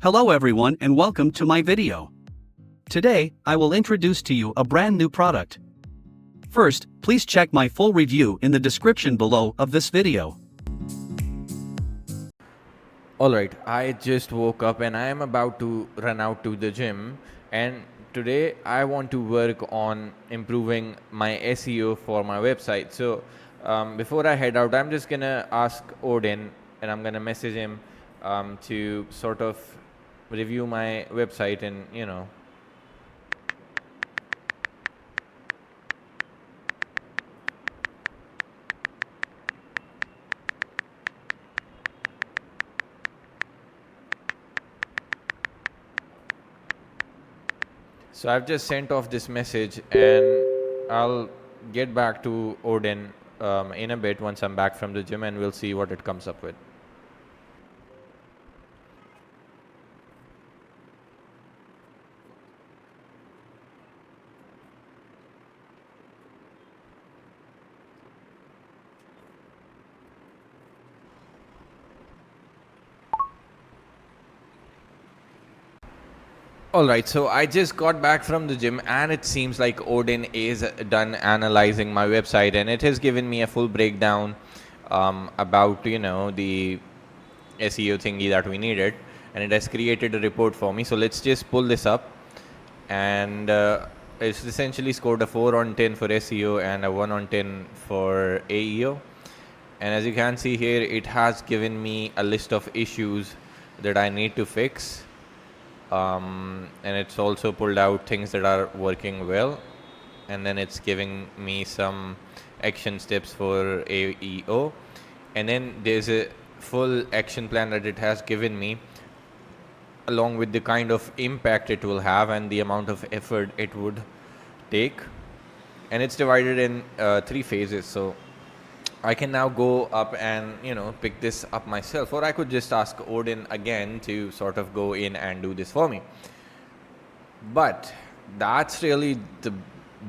Hello everyone and welcome to my video. Today, I will introduce to you a brand new product. First, please check my full review in the description below of this video. Alright, I just woke up and I am about to run out to the gym, and today I want to work on improving my SEO for my website. So before I head out, I'm just gonna ask Odin and I'm gonna message him to sort of review my website and So I've just sent off this message and I'll get back to Odin in a bit once I'm back from the gym, and we'll see what it comes up with. Alright, so I just got back from the gym and it seems like Odin is done analyzing my website, and it has given me a full breakdown about the SEO thingy that we needed, and it has created a report for me. So let's just pull this up, and it's essentially scored a 4 on 10 for SEO and a 1 on 10 for AEO. And as you can see here, it has given me a list of issues that I need to fix. And it's also pulled out things that are working well, and then it's giving me some action steps for AEO, and then there's a full action plan that it has given me along with the kind of impact it will have and the amount of effort it would take, and it's divided in 3 phases. So I can now go up and pick this up myself, or I could just ask Odin again to sort of go in and do this for me. But that's really the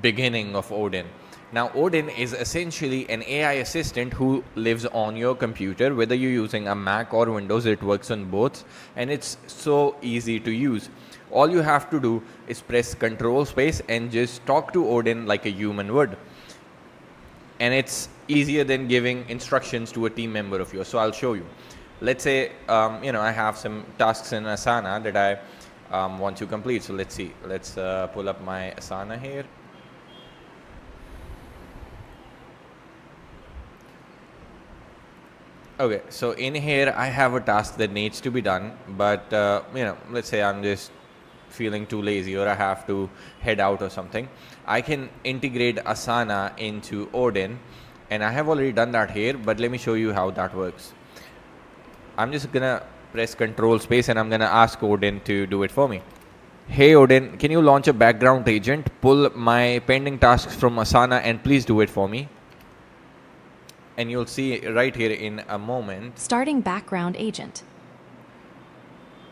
beginning of Odin. Now Odin is essentially an AI assistant who lives on your computer, whether you're using a Mac or Windows. It works on both, and it's so easy to use. All you have to do is press Control Space and just talk to Odin like a human would, and it's easier than giving instructions to a team member of yours. So I'll show you. Let's say I have some tasks in Asana that I want to complete. So let's see. Let's pull up my Asana here. Okay, so in here I have a task that needs to be done, but let's say I'm just feeling too lazy or I have to head out or something. I can integrate Asana into Odin, and I have already done that here, but let me show you how that works. I'm just gonna press Control Space and I'm gonna ask Odin to do it for me. Hey Odin, can you launch a background agent, pull my pending tasks from Asana, and please do it for me? And you'll see right here in a moment. Starting background agent.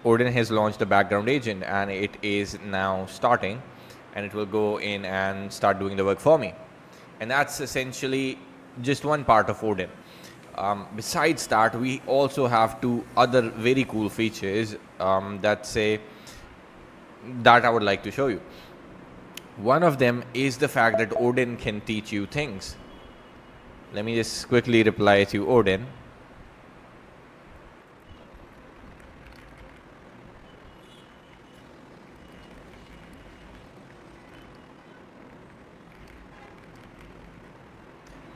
Odin has launched a background agent and it is now starting, and it will go in and start doing the work for me. And that's essentially just one part of Odin. Besides that, we also have 2 other very cool features that I would like to show you. One of them is the fact that Odin can teach you things. Let me just quickly reply to Odin.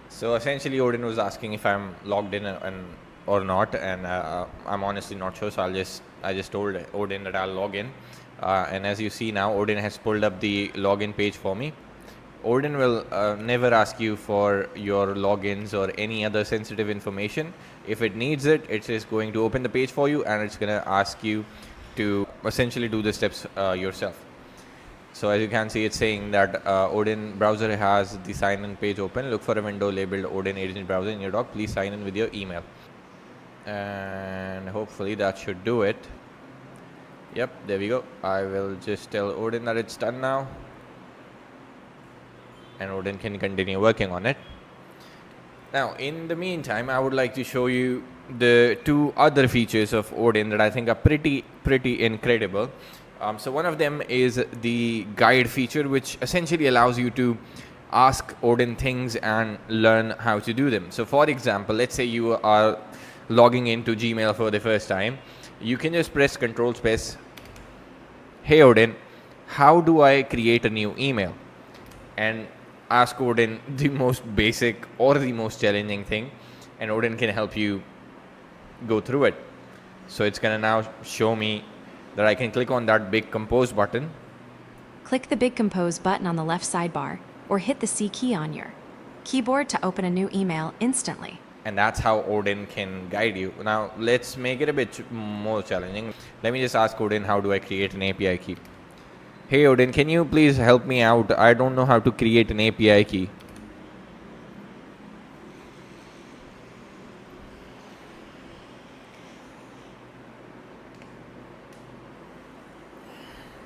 So essentially Odin was asking if I'm logged in or not, and I'm honestly not sure, so I just told Odin that I'll log in, and as you see now, Odin has pulled up the login page for me. Odin will never ask you for your logins or any other sensitive information. If it needs it, it's just going to open the page for you, and it's going to ask you to essentially do the steps yourself. So as you can see, it's saying that Odin browser has the sign-in page open. Look for a window labeled Odin Agent Browser in your dock. Please sign in with your email. And hopefully that should do it. Yep, there we go. I will just tell Odin that it's done now, and Odin can continue working on it. Now, in the meantime, I would like to show you the two other features of Odin that I think are pretty incredible. So one of them is the guide feature, which essentially allows you to ask Odin things and learn how to do them. So for example, let's say you are logging into Gmail for the first time. You can just press Control Space. Hey Odin, how do I create a new email? And ask Odin the most basic or the most challenging thing, and Odin can help you go through it. So it's gonna now show me that I can click on that big compose button. Click the big compose button on the left sidebar, or hit the C key on your keyboard to open a new email instantly. And that's how Odin can guide you. Now let's make it a bit more challenging. Let me just ask Odin, how do I create an API key? Hey Odin, can you please help me out? I don't know how to create an API key.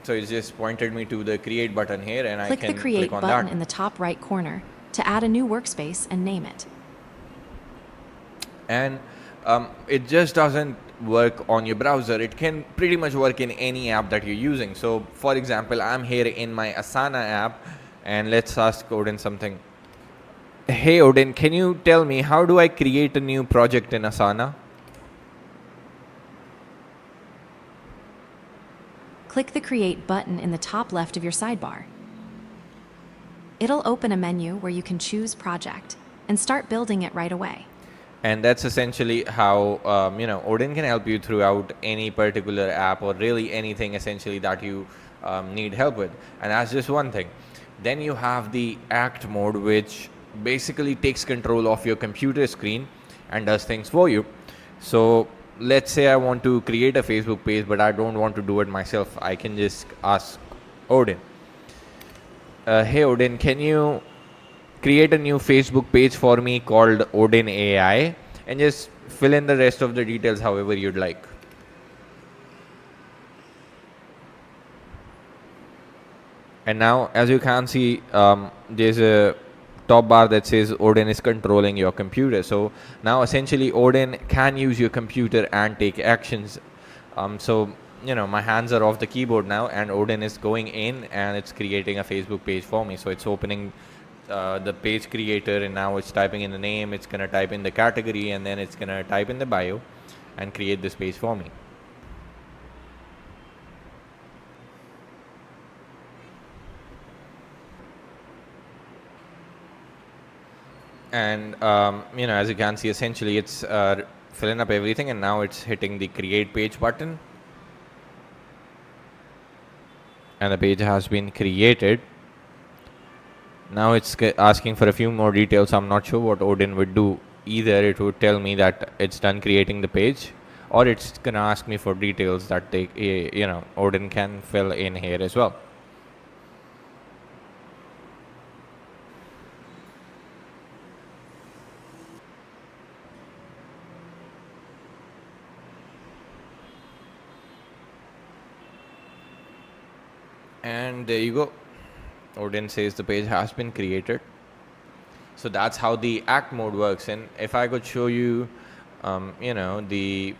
So it just pointed me to the create button here, and Click I can the create click on button that. in the top right corner to add a new workspace and name it. And it just doesn't work on your browser. It can pretty much work in any app that you're using. So for example, I'm here in my Asana app, and let's ask Odin something. Hey Odin, can you tell me how do I create a new project in Asana? Click the create button in the top left of your sidebar. It'll open a menu where you can choose project and start building it right away. And that's essentially how Odin can help you throughout any particular app, or really anything essentially that you need help with. And that's just one thing. Then you have the act mode, which basically takes control of your computer screen and does things for you. So let's say I want to create a Facebook page, but I don't want to do it myself. I can just ask Odin, hey Odin, can you create a new Facebook page for me called ODIN AI, and just fill in the rest of the details however you'd like. And now, as you can see, there's a top bar that says Odin is controlling your computer. So now essentially Odin can use your computer and take actions. So my hands are off the keyboard now, and Odin is going in and it's creating a Facebook page for me. So it's opening the page creator, and now it's typing in the name, it's gonna type in the category, and then it's gonna type in the bio and create this page for me. And as you can see, essentially it's filling up everything, and now it's hitting the create page button, and the page has been created. Now it's asking for a few more details. I'm not sure what Odin would do. Either it would tell me that it's done creating the page, or it's gonna ask me for details that Odin can fill in here as well. And there you go. Odin says the page has been created. So that's how the act mode works. And if I could show you, the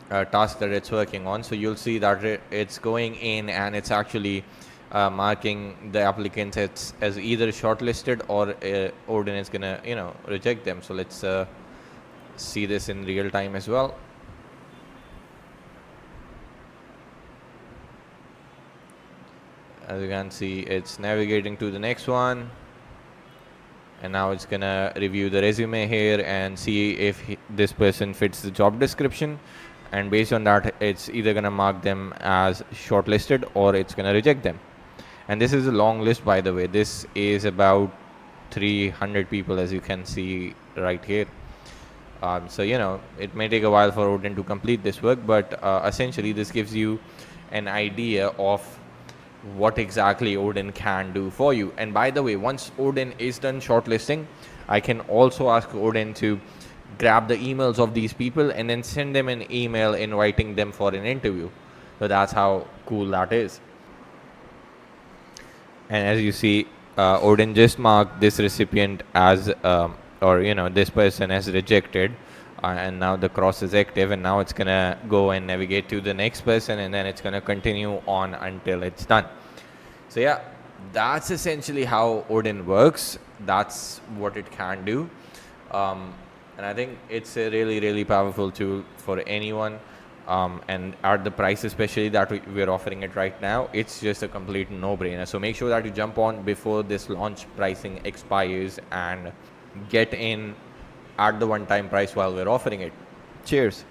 task that it's working on, so you'll see that it's going in and it's actually marking the applicants as either shortlisted, or Odin is gonna reject them. So let's see this in real time as well. As you can see, it's navigating to the next one, and now it's gonna review the resume here and see if this person fits the job description, and based on that it's either gonna mark them as shortlisted or it's gonna reject them. And this is a long list, by the way. This is about 300 people, as you can see right here. So it may take a while for Odin to complete this work, but essentially this gives you an idea of what exactly Odin can do for you. And by the way, once Odin is done shortlisting, I can also ask Odin to grab the emails of these people and then send them an email inviting them for an interview. So that's how cool that is. And as you see, Odin just marked this recipient as this person as rejected. and now the cross is active, and now it's gonna go and navigate to the next person, and then it's gonna continue on until it's done. So yeah, that's essentially how Odin works. That's what it can do. And I think it's a really, really powerful tool for anyone. And at the price especially that we're offering it right now, it's just a complete no-brainer. So make sure that you jump on before this launch pricing expires and get in at the one-time price while we're offering it. Cheers.